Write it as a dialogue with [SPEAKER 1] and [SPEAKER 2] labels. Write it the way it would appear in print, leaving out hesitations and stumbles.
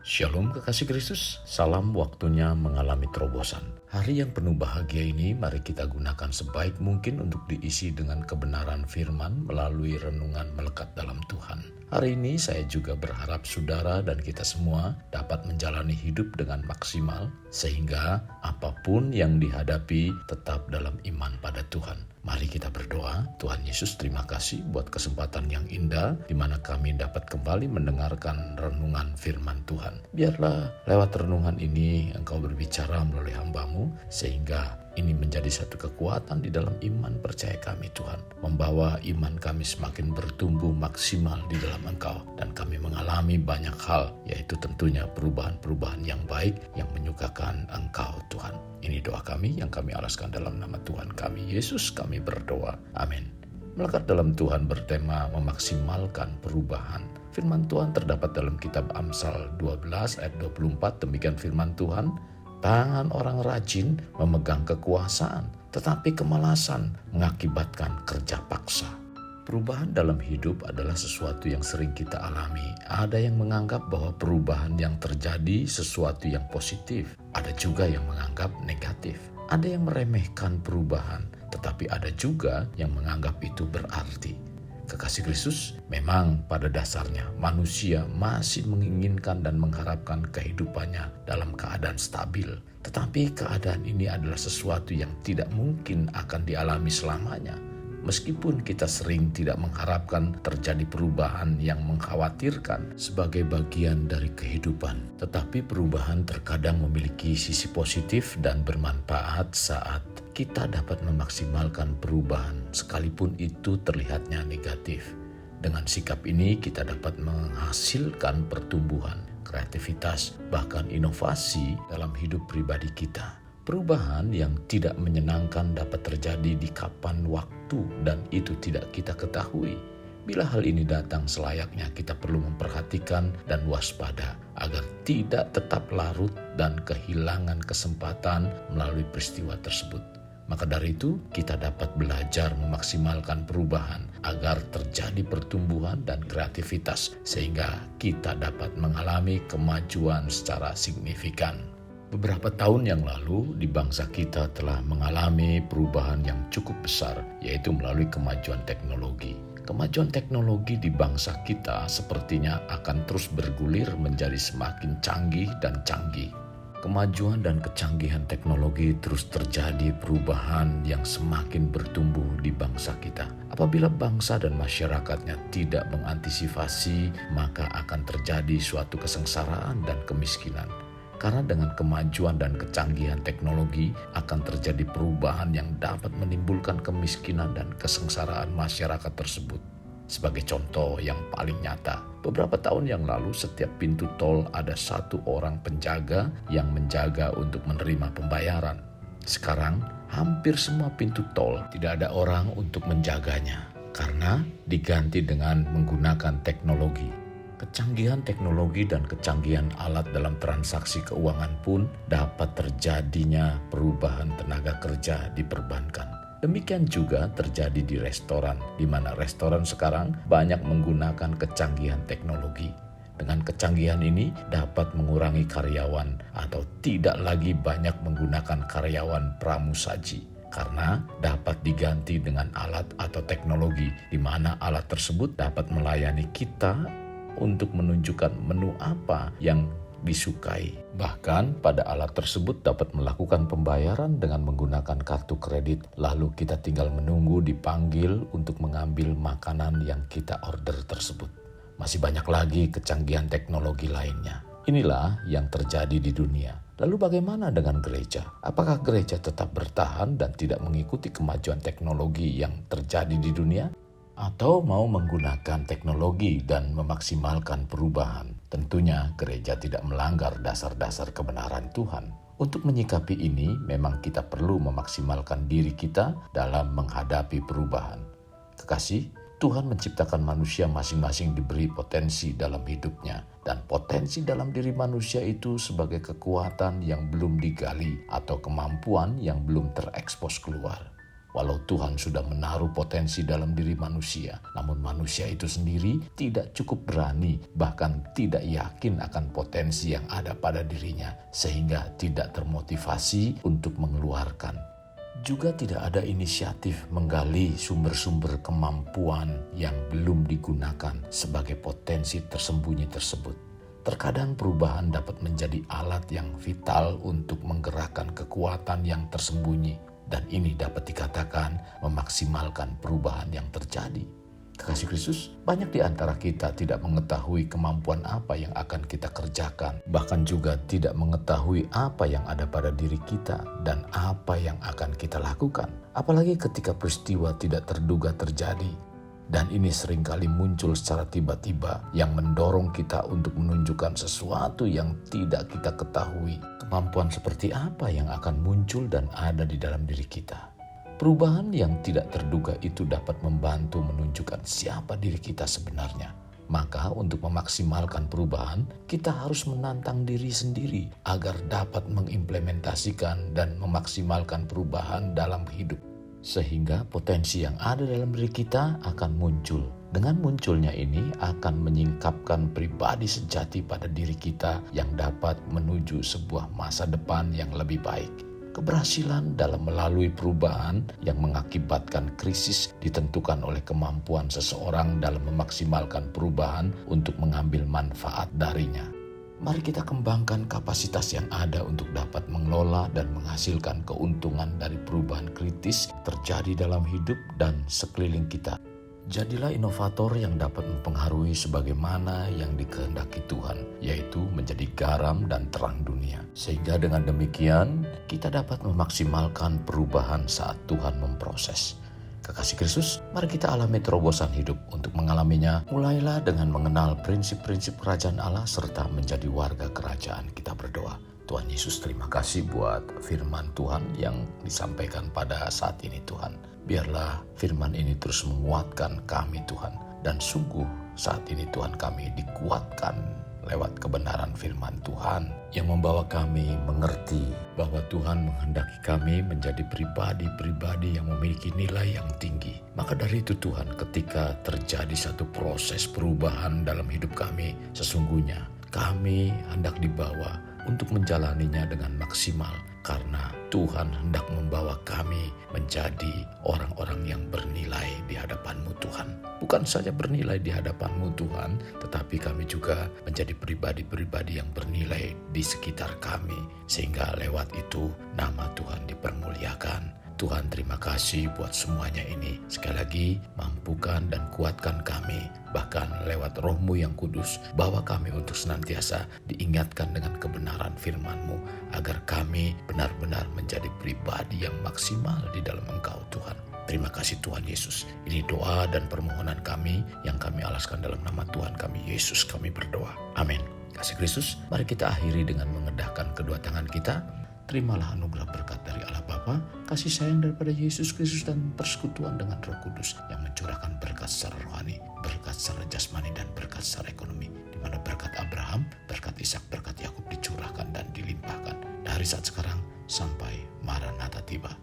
[SPEAKER 1] Shalom kekasih Kristus, salam waktunya mengalami terobosan. Hari yang penuh bahagia ini mari kita gunakan sebaik mungkin untuk diisi dengan kebenaran firman melalui renungan melekat dalam Tuhan. Hari ini saya juga berharap saudara dan kita semua dapat menjalani hidup dengan maksimal sehingga apapun yang dihadapi tetap dalam iman pada Tuhan. Mari kita berdoa. Tuhan Yesus, terima kasih buat kesempatan yang indah di mana kami dapat kembali mendengarkan renungan firman Tuhan. Biarlah lewat renungan ini Engkau berbicara melalui hamba-Mu sehingga ini menjadi satu kekuatan di dalam iman percaya kami Tuhan. Membawa iman kami semakin bertumbuh maksimal di dalam Engkau. Dan kami mengalami banyak hal, yaitu tentunya perubahan-perubahan yang baik yang menyukakan Engkau Tuhan. Ini doa kami yang kami alaskan dalam nama Tuhan kami Yesus kami berdoa. Amin. Melekat dalam Tuhan bertema memaksimalkan perubahan. Firman Tuhan terdapat dalam kitab Amsal 12 ayat 24. Demikian firman Tuhan. Tangan orang rajin memegang kekuasaan, tetapi kemalasan mengakibatkan kerja paksa. Perubahan dalam hidup adalah sesuatu yang sering kita alami. Ada yang menganggap bahwa perubahan yang terjadi sesuatu yang positif. Ada juga yang menganggap negatif. Ada yang meremehkan perubahan, tetapi ada juga yang menganggap itu berarti. Kekasih Kristus, memang pada dasarnya manusia masih menginginkan dan mengharapkan kehidupannya dalam keadaan stabil. Tetapi keadaan ini adalah sesuatu yang tidak mungkin akan dialami selamanya. Meskipun kita sering tidak mengharapkan terjadi perubahan yang mengkhawatirkan sebagai bagian dari kehidupan, tetapi perubahan terkadang memiliki sisi positif dan bermanfaat saat kita dapat memaksimalkan perubahan sekalipun itu terlihatnya negatif. Dengan sikap ini kita dapat menghasilkan pertumbuhan, kreativitas, bahkan inovasi dalam hidup pribadi kita. Perubahan yang tidak menyenangkan dapat terjadi di kapan waktu dan itu tidak kita ketahui. Bila hal ini datang selayaknya kita perlu memperhatikan dan waspada agar tidak tetap larut dan kehilangan kesempatan melalui peristiwa tersebut. Maka dari itu kita dapat belajar memaksimalkan perubahan agar terjadi pertumbuhan dan kreativitas sehingga kita dapat mengalami kemajuan secara signifikan. Beberapa tahun yang lalu di bangsa kita telah mengalami perubahan yang cukup besar, yaitu melalui kemajuan teknologi. Kemajuan teknologi di bangsa kita sepertinya akan terus bergulir menjadi semakin canggih dan canggih. Kemajuan dan kecanggihan teknologi terus terjadi perubahan yang semakin bertumbuh di bangsa kita. Apabila bangsa dan masyarakatnya tidak mengantisipasi, maka akan terjadi suatu kesengsaraan dan kemiskinan. Karena dengan kemajuan dan kecanggihan teknologi akan terjadi perubahan yang dapat menimbulkan kemiskinan dan kesengsaraan masyarakat tersebut. Sebagai contoh yang paling nyata, beberapa tahun yang lalu setiap pintu tol ada satu orang penjaga yang menjaga untuk menerima pembayaran. Sekarang hampir semua pintu tol tidak ada orang untuk menjaganya karena diganti dengan menggunakan teknologi. Kecanggihan teknologi dan kecanggihan alat dalam transaksi keuangan pun dapat terjadinya perubahan tenaga kerja di perbankan. Demikian juga terjadi di restoran, di mana restoran sekarang banyak menggunakan kecanggihan teknologi. Dengan kecanggihan ini dapat mengurangi karyawan atau tidak lagi banyak menggunakan karyawan pramusaji. Karena dapat diganti dengan alat atau teknologi di mana alat tersebut dapat melayani kita untuk menunjukkan menu apa yang disukai. Bahkan pada alat tersebut dapat melakukan pembayaran dengan menggunakan kartu kredit, lalu kita tinggal menunggu dipanggil untuk mengambil makanan yang kita order tersebut. Masih banyak lagi kecanggihan teknologi lainnya. Inilah yang terjadi di dunia. Lalu bagaimana dengan gereja? Apakah gereja tetap bertahan dan tidak mengikuti kemajuan teknologi yang terjadi di dunia? Atau mau menggunakan teknologi dan memaksimalkan perubahan? Tentunya gereja tidak melanggar dasar-dasar kebenaran Tuhan. Untuk menyikapi ini, memang kita perlu memaksimalkan diri kita dalam menghadapi perubahan. Kekasih, Tuhan menciptakan manusia masing-masing diberi potensi dalam hidupnya. Dan potensi dalam diri manusia itu sebagai kekuatan yang belum digali atau kemampuan yang belum terekspos keluar. Walau Tuhan sudah menaruh potensi dalam diri manusia, namun manusia itu sendiri tidak cukup berani, bahkan tidak yakin akan potensi yang ada pada dirinya, sehingga tidak termotivasi untuk mengeluarkan. Juga tidak ada inisiatif menggali sumber-sumber kemampuan yang belum digunakan sebagai potensi tersembunyi tersebut. Terkadang perubahan dapat menjadi alat yang vital untuk menggerakkan kekuatan yang tersembunyi, dan ini dapat dikatakan memaksimalkan perubahan yang terjadi. Kekasih Kristus, banyak di antara kita tidak mengetahui kemampuan apa yang akan kita kerjakan, bahkan juga tidak mengetahui apa yang ada pada diri kita dan apa yang akan kita lakukan. Apalagi ketika peristiwa tidak terduga terjadi. Dan ini seringkali muncul secara tiba-tiba yang mendorong kita untuk menunjukkan sesuatu yang tidak kita ketahui. Kemampuan seperti apa yang akan muncul dan ada di dalam diri kita. Perubahan yang tidak terduga itu dapat membantu menunjukkan siapa diri kita sebenarnya. Maka untuk memaksimalkan perubahan, kita harus menantang diri sendiri agar dapat mengimplementasikan dan memaksimalkan perubahan dalam hidup. Sehingga potensi yang ada dalam diri kita akan muncul. Dengan munculnya ini akan menyingkapkan pribadi sejati pada diri kita yang dapat menuju sebuah masa depan yang lebih baik. Keberhasilan dalam melalui perubahan yang mengakibatkan krisis ditentukan oleh kemampuan seseorang dalam memaksimalkan perubahan untuk mengambil manfaat darinya. Mari kita kembangkan kapasitas yang ada untuk dapat mengelola dan menghasilkan keuntungan dari perubahan kritis terjadi dalam hidup dan sekeliling kita. Jadilah inovator yang dapat mempengaruhi sebagaimana yang dikehendaki Tuhan, yaitu menjadi garam dan terang dunia. Sehingga dengan demikian, kita dapat memaksimalkan perubahan saat Tuhan memproses. Kekasih Kristus, mari kita alami terobosan hidup. Untuk mengalaminya, mulailah dengan mengenal prinsip-prinsip kerajaan Allah serta menjadi warga kerajaan. Kita berdoa. Tuhan Yesus, terima kasih buat firman Tuhan yang disampaikan pada saat ini Tuhan. Biarlah firman ini terus menguatkan kami Tuhan. Dan sungguh saat ini Tuhan kami dikuatkan lewat kebenaran firman Tuhan yang membawa kami mengerti bahwa Tuhan menghendaki kami menjadi pribadi-pribadi yang memiliki nilai yang tinggi. Maka dari itu Tuhan, ketika terjadi satu proses perubahan dalam hidup kami, sesungguhnya kami hendak dibawa untuk menjalaninya dengan maksimal karena Tuhan hendak membawa kami menjadi orang-orang yang bernilai di hadapan-Mu Tuhan. Bukan saja bernilai di hadapan-Mu Tuhan, tetapi kami juga menjadi pribadi-pribadi yang bernilai di sekitar kami, sehingga lewat itu nama Tuhan dipermuliakan. Tuhan, terima kasih buat semuanya ini. Sekali lagi, mampukan dan kuatkan kami, bahkan lewat Roh-Mu yang kudus, bawa kami untuk senantiasa diingatkan dengan kebenaran firman-Mu, agar kami benar-benar menjadi pribadi yang maksimal di dalam Engkau Tuhan. Terima kasih Tuhan Yesus. Ini doa dan permohonan kami yang kami alaskan dalam nama Tuhan kami Yesus, kami berdoa. Amin. Kasih Kristus, mari kita akhiri dengan mengedahkan kedua tangan kita. Terimalah anugerah berkat dari Allah Bapa, kasih sayang daripada Yesus Kristus, dan persekutuan dengan Roh Kudus yang mencurahkan berkat secara rohani, berkat secara jasmani, dan berkat secara ekonomi, di mana berkat Abraham, berkat Ishak, berkat Yakub dicurahkan dan dilimpahkan dari saat sekarang sampai Maranatha tiba.